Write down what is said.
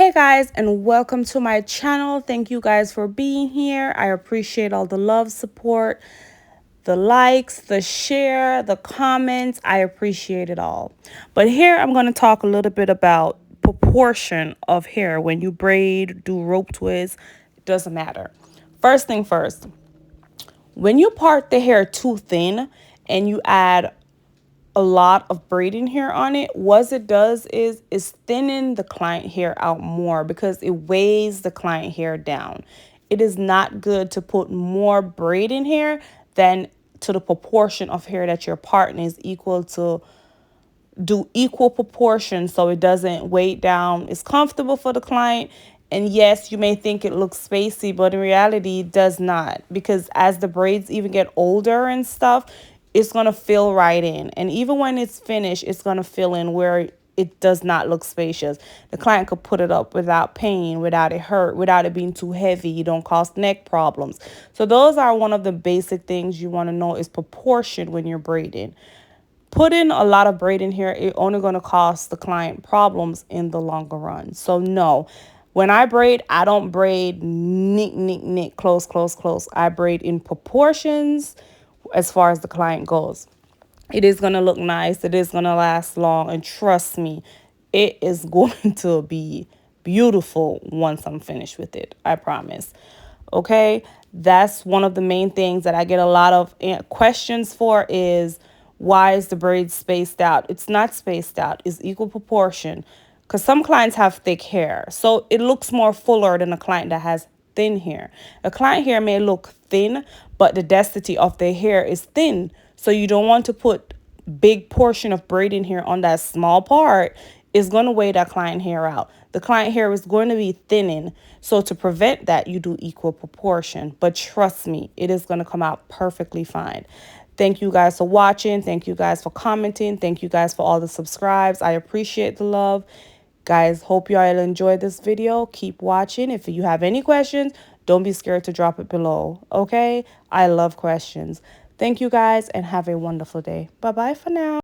Hey guys, and welcome to my channel. Thank you guys for being here. I appreciate all the love, support, the likes, the share, the comments. I appreciate it all. But here I'm going to talk a little bit about proportion of hair when you braid, do rope twist. It doesn't matter. First thing first, when you part the hair too thin and you add a lot of braiding hair on it, what it does is thinning the client hair out more because it weighs the client hair down. It is not good to put more braiding hair than to the proportion of hair that you're parting is equal to. Do equal proportion so it doesn't weigh down. It's comfortable for the client. And yes, you may think it looks spacey, but in reality, it does not. Because as the braids even get older and stuff, it's going to fill right in. And even when it's finished, it's going to fill in where it does not look spacious. The client could put it up without pain, without it hurt, without it being too heavy. You don't cause neck problems. So those are one of the basic things you want to know is proportion when you're braiding. Putting a lot of braid in here, it's only going to cost the client problems in the longer run. So no, when I braid, I don't braid nick, close, close, close. I braid in proportions as far as the client goes. It is going to look nice. It is going to last long. And trust me, it is going to be beautiful once I'm finished with it. I promise. Okay, that's one of the main things that I get a lot of questions for is why is the braid spaced out? It's not spaced out. It's equal proportion because some clients have thick hair. So it looks more fuller than a client that has thin hair. A client hair may look thin, but the density of their hair is thin. So you don't want to put big portion of braiding hair on that small part. Is going to weigh that client hair out. The client hair is going to be thinning. So to prevent that, you do equal proportion. But trust me, it is going to come out perfectly fine. Thank you guys for watching. Thank you guys for commenting. Thank you guys for all the subscribes. I appreciate the love. Guys, hope you all enjoyed this video. Keep watching. If you have any questions, don't be scared to drop it below. Okay? I love questions. Thank you guys and have a wonderful day. Bye-bye for now.